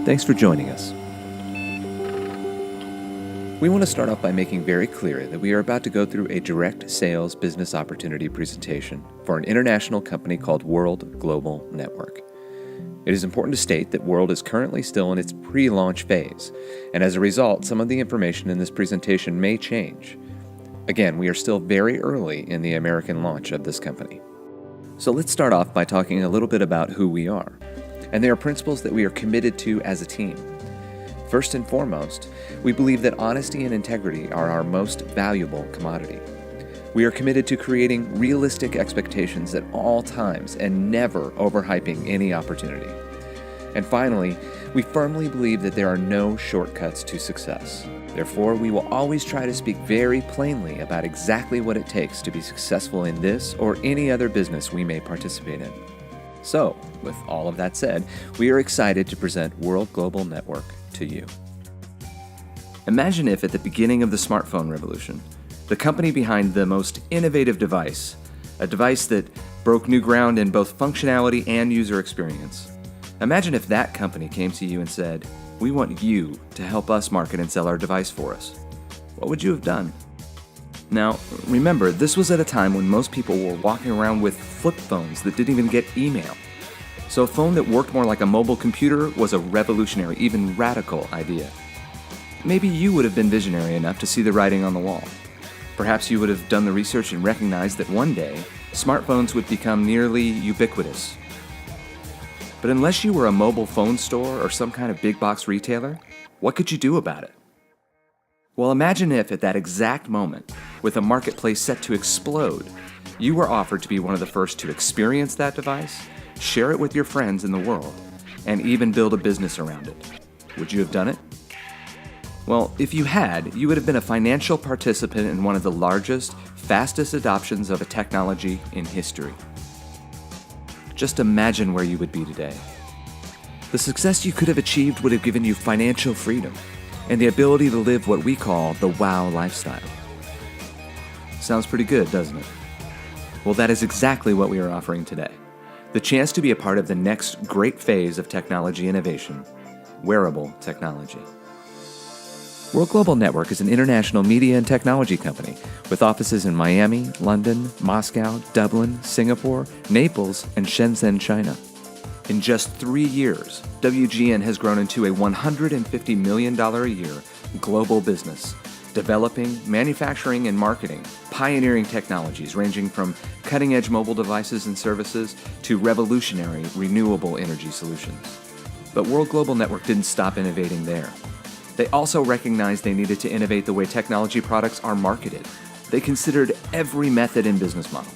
Thanks for joining us. We want to start off by making very clear that we are about to go through a direct sales business opportunity presentation for an international company called World Global Network. It is important to state that World is currently still in its pre-launch phase, and as a result, some of the information in this presentation may change. Again, we are still very early in the American launch of this company. So let's start off by talking a little bit about who we are. And there are principles that we are committed to as a team. First and foremost, we believe that honesty and integrity are our most valuable commodity. We are committed to creating realistic expectations at all times and never overhyping any opportunity. And finally, we firmly believe that there are no shortcuts to success. Therefore, we will always try to speak very plainly about exactly what it takes to be successful in this or any other business we may participate in. So, with all of that said, we are excited to present World Global Network to you. Imagine if at the beginning of the smartphone revolution, the company behind the most innovative device, a device that broke new ground in both functionality and user experience, imagine if that company came to you and said, "We want you to help us market and sell our device for us." What would you have done? Now, remember, this was at a time when most people were walking around with flip phones that didn't even get email. So a phone that worked more like a mobile computer was a revolutionary, even radical idea. Maybe you would have been visionary enough to see the writing on the wall. Perhaps you would have done the research and recognized that one day, smartphones would become nearly ubiquitous. But unless you were a mobile phone store or some kind of big box retailer, what could you do about it? Well, imagine if at that exact moment, with a marketplace set to explode, you were offered to be one of the first to experience that device, share it with your friends in the world, and even build a business around it. Would you have done it? Well, if you had, you would have been a financial participant in one of the largest, fastest adoptions of a technology in history. Just imagine where you would be today. The success you could have achieved would have given you financial freedom and the ability to live what we call the wow lifestyle. Sounds pretty good, doesn't it? Well, that is exactly what we are offering today. The chance to be a part of the next great phase of technology innovation, wearable technology. World Global Network is an international media and technology company with offices in Miami, London, Moscow, Dublin, Singapore, Naples, and Shenzhen, China. In just 3 years, WGN has grown into a $150 million a year global business, developing, manufacturing, and marketing pioneering technologies ranging from cutting-edge mobile devices and services to revolutionary renewable energy solutions. But World Global Network didn't stop innovating there. They also recognized they needed to innovate the way technology products are marketed. They considered every method and business model.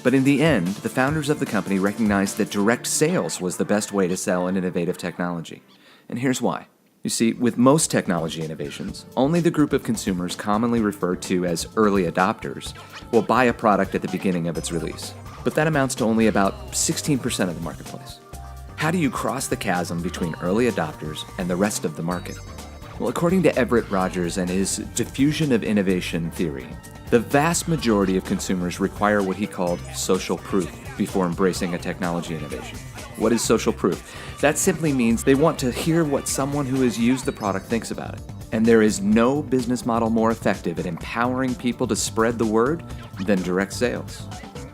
But in the end, the founders of the company recognized that direct sales was the best way to sell an innovative technology. And here's why. You see, with most technology innovations, only the group of consumers commonly referred to as early adopters will buy a product at the beginning of its release. But that amounts to only about 16% of the marketplace. How do you cross the chasm between early adopters and the rest of the market? Well, according to Everett Rogers and his diffusion of innovation theory, the vast majority of consumers require what he called social proof before embracing a technology innovation. What is social proof? That simply means they want to hear what someone who has used the product thinks about it. And there is no business model more effective at empowering people to spread the word than direct sales.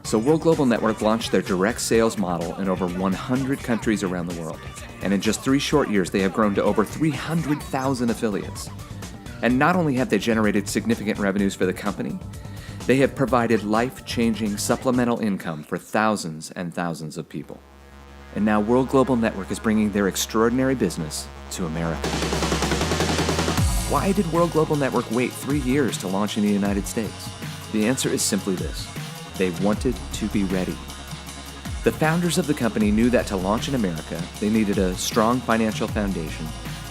So World Global Network launched their direct sales model in over 100 countries around the world. And in just 3 short years, they have grown to over 300,000 affiliates. And not only have they generated significant revenues for the company, they have provided life-changing supplemental income for thousands and thousands of people. And now World Global Network is bringing their extraordinary business to America. Why did World Global Network wait 3 years to launch in the United States? The answer is simply this: they wanted to be ready. The founders of the company knew that to launch in America, they needed a strong financial foundation,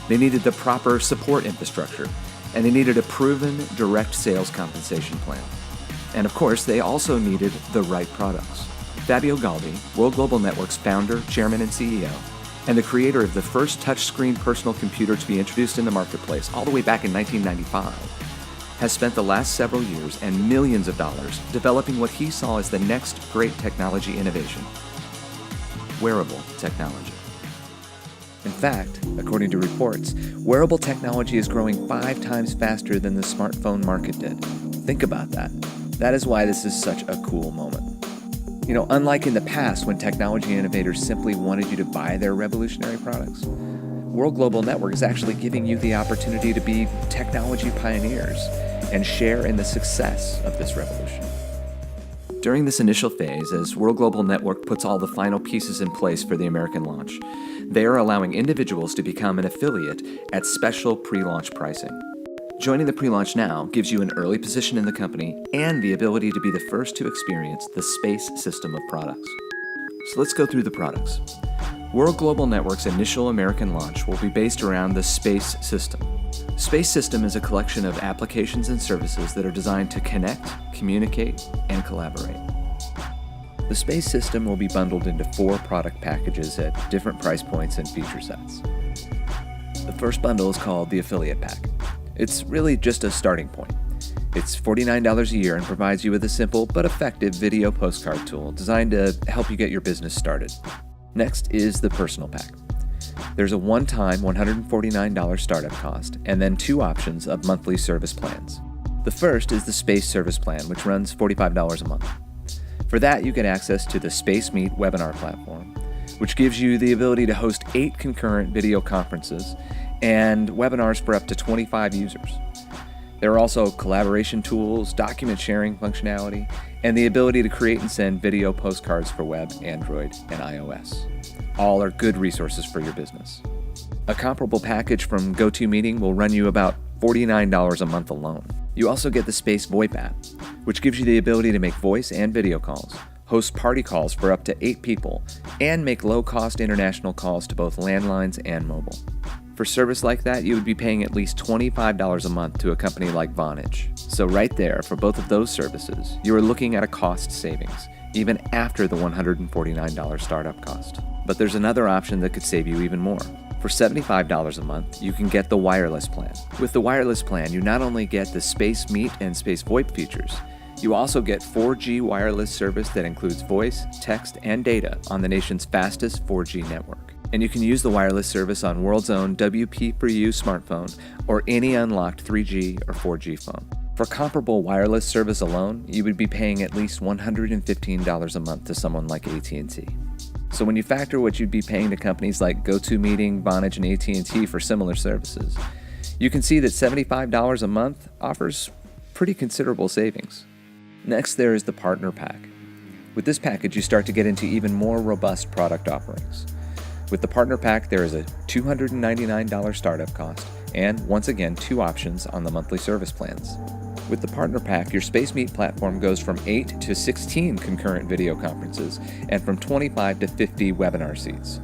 they needed the proper support infrastructure, and they needed a proven direct sales compensation plan. And of course, they also needed the right products. Fabio Galdi, World Global Network's founder, chairman, and CEO, and the creator of the first touchscreen personal computer to be introduced in the marketplace all the way back in 1995, has spent the last several years and millions of dollars developing what he saw as the next great technology innovation: wearable technology. In fact, according to reports, wearable technology is growing 5 times faster than the smartphone market did. Think about that. That is why this is such a cool moment. Unlike in the past when technology innovators simply wanted you to buy their revolutionary products, World Global Network is actually giving you the opportunity to be technology pioneers and share in the success of this revolution. During this initial phase, as World Global Network puts all the final pieces in place for the American launch, they are allowing individuals to become an affiliate at special pre-launch pricing. Joining the pre-launch now gives you an early position in the company and the ability to be the first to experience the space system of products. So let's go through the products. World Global Network's initial American launch will be based around the Space System. Space System is a collection of applications and services that are designed to connect, communicate, and collaborate. The Space System will be bundled into 4 product packages at different price points and feature sets. The first bundle is called the Affiliate Pack. It's really just a starting point. It's $49 a year and provides you with a simple but effective video postcard tool designed to help you get your business started. Next is the Personal Pack. There's a one-time $149 startup cost and then 2 options of monthly service plans. The first is the Space Service Plan, which runs $45 a month. For that, you get access to the Space Meet webinar platform, which gives you the ability to host 8 concurrent video conferences and webinars for up to 25 users. There are also collaboration tools, document sharing functionality, and the ability to create and send video postcards for web, Android, and iOS. All are good resources for your business. A comparable package from GoToMeeting will run you about $49 a month alone. You also get the Space VoIP app, which gives you the ability to make voice and video calls, host party calls for up to 8 people, and make low-cost international calls to both landlines and mobile. For service like that, you would be paying at least $25 a month to a company like Vonage. So right there, for both of those services, you are looking at a cost savings, even after the $149 startup cost. But there's another option that could save you even more. For $75 a month, you can get the wireless plan. With the wireless plan, you not only get the Space Meet and Space VoIP features, you also get 4G wireless service that includes voice, text, and data on the nation's fastest 4G network. And you can use the wireless service on World's own WP4U smartphone or any unlocked 3G or 4G phone. For comparable wireless service alone, you would be paying at least $115 a month to someone like AT&T. So when you factor what you'd be paying to companies like GoToMeeting, Vonage, and AT&T for similar services, you can see that $75 a month offers pretty considerable savings. Next, there is the Partner Pack. With this package, you start to get into even more robust product offerings. With the Partner Pack, there is a $299 startup cost and, once again, 2 options on the monthly service plans. With the Partner Pack, your Space Meet platform goes from 8 to 16 concurrent video conferences and from 25 to 50 webinar seats.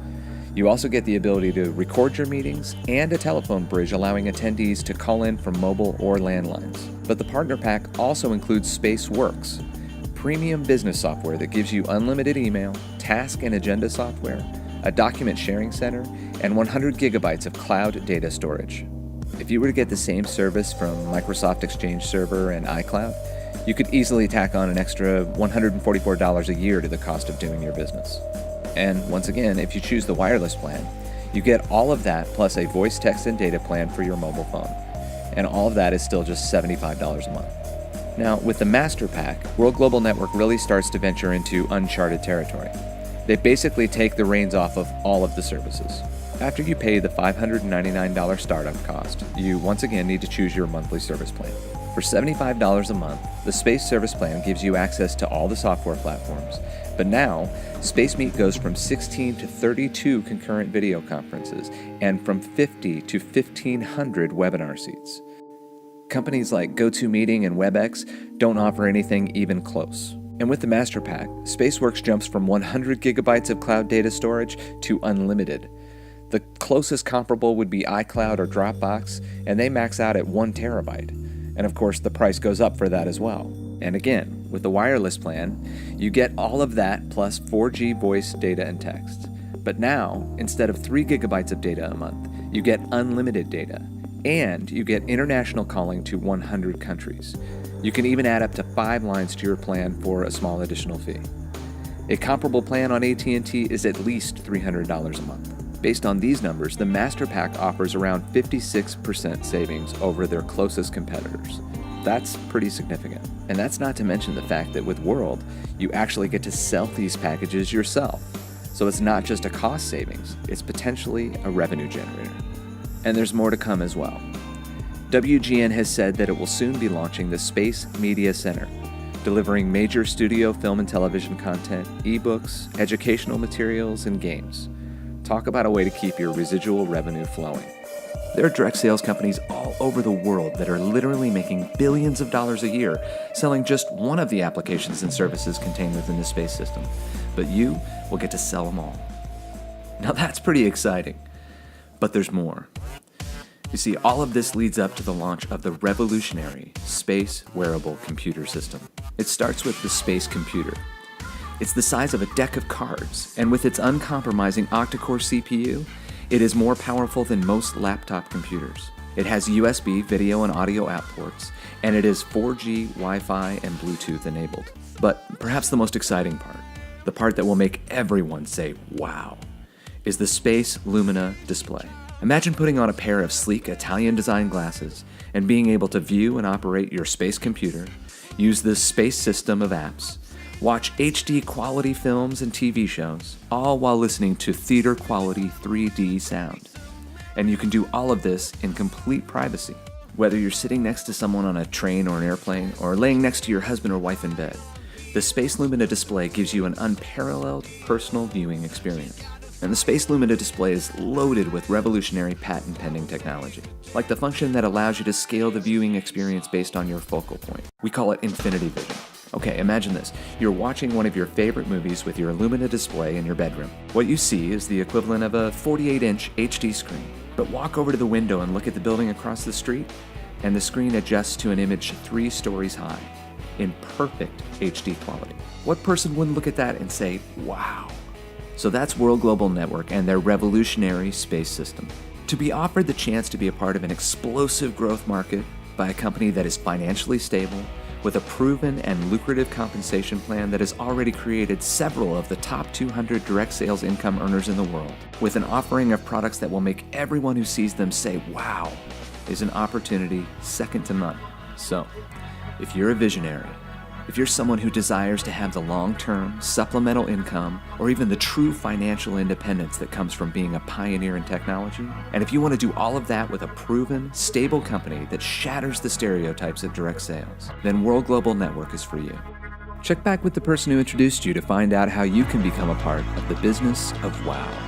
You also get the ability to record your meetings and a telephone bridge allowing attendees to call in from mobile or landlines. But the Partner Pack also includes SpaceWorks, premium business software that gives you unlimited email, task and agenda software, a document sharing center, and 100 gigabytes of cloud data storage. If you were to get the same service from Microsoft Exchange Server and iCloud, you could easily tack on an extra $144 a year to the cost of doing your business. And once again, if you choose the wireless plan, you get all of that plus a voice, text, and data plan for your mobile phone. And all of that is still just $75 a month. Now, with the Master Pack, World Global Network really starts to venture into uncharted territory. They basically take the reins off of all of the services. After you pay the $599 startup cost, you once again need to choose your monthly service plan. For $75 a month, the Space Service Plan gives you access to all the software platforms, but now, Space Meet goes from 16 to 32 concurrent video conferences and from 50 to 1,500 webinar seats. Companies like GoToMeeting and WebEx don't offer anything even close. And with the Master Pack, SpaceWorks jumps from 100 gigabytes of cloud data storage to unlimited. The closest comparable would be iCloud or Dropbox, and they max out at 1 terabyte. And of course, the price goes up for that as well. And again, with the wireless plan, you get all of that plus 4G voice, data, and text. But now, instead of 3 gigabytes of data a month, you get unlimited data. And you get international calling to 100 countries. You can even add up to 5 lines to your plan for a small additional fee. A comparable plan on AT&T is at least $300 a month. Based on these numbers, the Master Pack offers around 56% savings over their closest competitors. That's pretty significant. And that's not to mention the fact that with World, you actually get to sell these packages yourself. So it's not just a cost savings, it's potentially a revenue generator. And there's more to come as well. WGN has said that it will soon be launching the Space Media Center, delivering major studio film and television content, ebooks, educational materials, and games. Talk about a way to keep your residual revenue flowing. There are direct sales companies all over the world that are literally making billions of dollars a year selling just one of the applications and services contained within the space system. But you will get to sell them all. Now that's pretty exciting. But there's more. You see, all of this leads up to the launch of the revolutionary Space Wearable Computer System. It starts with the Space Computer. It's the size of a deck of cards, and with its uncompromising octa-core CPU, it is more powerful than most laptop computers. It has USB video and audio out ports, and it is 4G, Wi-Fi, and Bluetooth enabled. But perhaps the most exciting part, the part that will make everyone say, wow, is the Space Lumina display. Imagine putting on a pair of sleek Italian-designed glasses and being able to view and operate your space computer, use this space system of apps, watch HD quality films and TV shows, all while listening to theater quality 3D sound. And you can do all of this in complete privacy. Whether you're sitting next to someone on a train or an airplane, or laying next to your husband or wife in bed, the Space Lumina display gives you an unparalleled personal viewing experience. And the Space Lumina display is loaded with revolutionary patent-pending technology, like the function that allows you to scale the viewing experience based on your focal point. We call it infinity vision. Okay, imagine this. You're watching one of your favorite movies with your Lumina display in your bedroom. What you see is the equivalent of a 48-inch HD screen. But walk over to the window and look at the building across the street, and the screen adjusts to an image 3 stories high, in perfect HD quality. What person wouldn't look at that and say, wow? So that's World Global Network and their revolutionary space system. To be offered the chance to be a part of an explosive growth market by a company that is financially stable, with a proven and lucrative compensation plan that has already created several of the top 200 direct sales income earners in the world, with an offering of products that will make everyone who sees them say, wow, is an opportunity second to none. So, if you're a visionary, if you're someone who desires to have the long-term supplemental income or even the true financial independence that comes from being a pioneer in technology, and if you want to do all of that with a proven, stable company that shatters the stereotypes of direct sales, then World Global Network is for you. Check back with the person who introduced you to find out how you can become a part of the business of wow.